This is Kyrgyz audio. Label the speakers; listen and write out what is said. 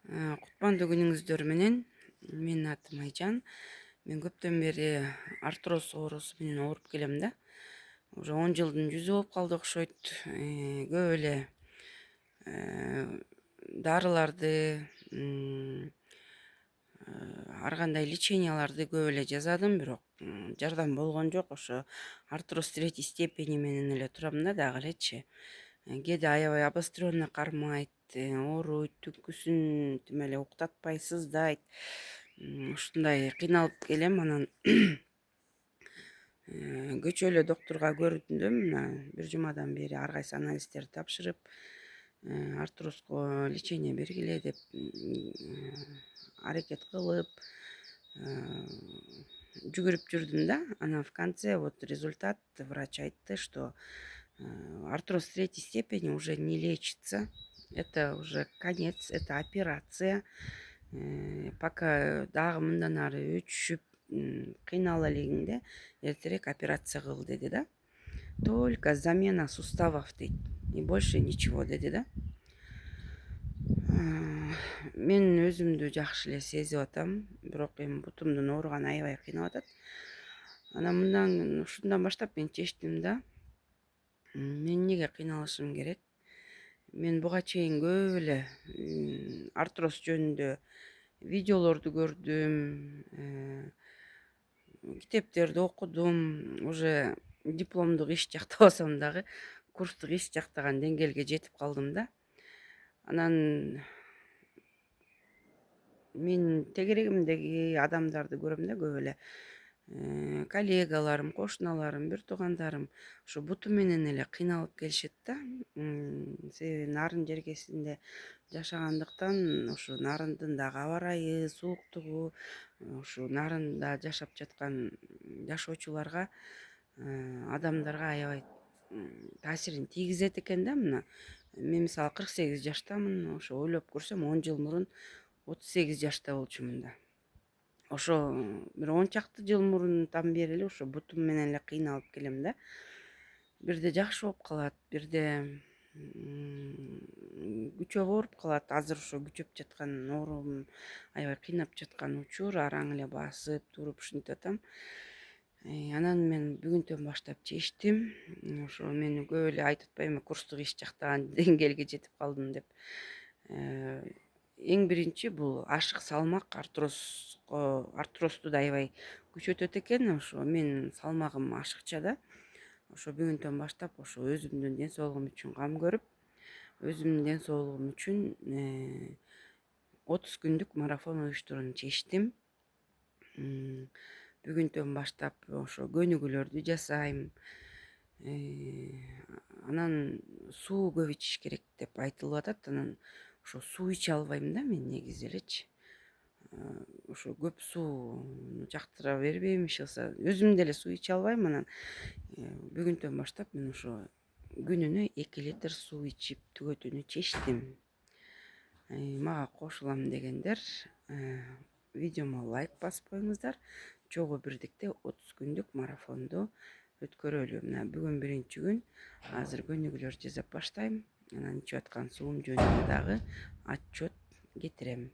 Speaker 1: Кутмандуу күнүңүздөр менен. Менин атым Айжан. Мен көптөн бери артроз оорусу менен ооруп келем да. Уже 10 жылдын жүзү болуп калды окшойт. Көп эле дарыларды, ар кандай леченияларды көп эле жасадым, бирок жардам болгон жок. Ошо артроз третий степени менен эле турам да, дагы элечи. Кээде аябай обостренно кармайт, ооруйт, түнкүсүн тим эле уктатпай сыздайт. Ушундай кыйналып келем. Анан көчөлө доктурга көрүндүм. Мына бир жумадан бери ар кайсы анализдерди тапшырып, артрозго лечение бергиле деп аракет кылып жүгүрүп жүрдүм да. Анан в конце вот результат. Врач айтты, что артроз третьей степени уже не лечится. Это уже конец, это операция. Пока дагы мындан ары өчүшүп кыйнала элегиңде эртерээк операция кыл деди да. Только замена суставов дейт. И больше ничего деди да. Мен өзүмдү жакшы эле сезип атам, бирок эми бутумдун ооруганы аябай кыйнап атат. Анан ушундан баштап мен чечтим да. Мен эмнеге кыйналышым керек? Мен буга чейин көп эле артроз жөнүндө видеолорду көрдүм, китептерди окудум. Уже дипломдук иш жактабасам дагы курстук иш жактаган деңгээлге жетип калдым да. Анан мен тегерегимдеги адамдарды көрөм да, көп эле коллегаларым, кошуналарым, бир туугандарым ушу буту менен эле кыйналып келишет да. Себеби нарын жергесинде жашагандыктан ушу нарындын дагы аба ырайы, сууктугу, ушу нарында жашап жаткан жашоочуларга, адамдарга аябай таасирин тийгизет экен да. Мына мен мисалы 48 жаштамын. Ошо ойлоп көрсөм 10 жыл мурун 38 жашта болчумун да. Ошо бир 10 чакты жыл мурунтан бери эле ошо бутум менен эле кыйналып келем да. Бирде жакшы болуп калат, бирде күчөп ооруп калат. Азыр ошо күчөп жаткан оорум, аябай кыйнап жаткан учур, араң эле басып туруп ушинтип атам. Анан мен бүгүнтөн баштап чечтим. Ошо мен көп эле айтып атпаймынбы, курстук иш жактаган деңгээлге жетип калдым деп. Эң биринчи бул ашык салмак артрозду да аябай күчөтөт экен. Ошо менин салмагым ашыкча да. Ошо бүгүнтөн баштап ошо өзүмдүн ден соолугум үчүн кам көрүп, өзүмдүн ден соолугум үчүн 30 күндүк марафон уюштурууну чечтим. Бүгүнтөн баштап ошо көнүгүүлөрдү жасайм. Анан суу көп ичиш керек деп айтылып атат. Анан ошо суу иче албайм да мен негизи элечи. Ошо көп сууну жактыра бербейм, иш кылса өзүм деле суу иче албайм. Анан бүгүнтөн баштап мен ошо күнүнө 2 литр суу ичип түгөтүүнү чечтим. Мага кошулам дегендер видеомо лайк басып коюңуздар. Чогуу бирдикте 30 күндүк марафонду өткөрөлү. Мына бүгүн 1-күн. Азыр көнүгүүлөр жасап баштайм. Анан ичип аткан суум жөнүндө дагы отчет кетирем.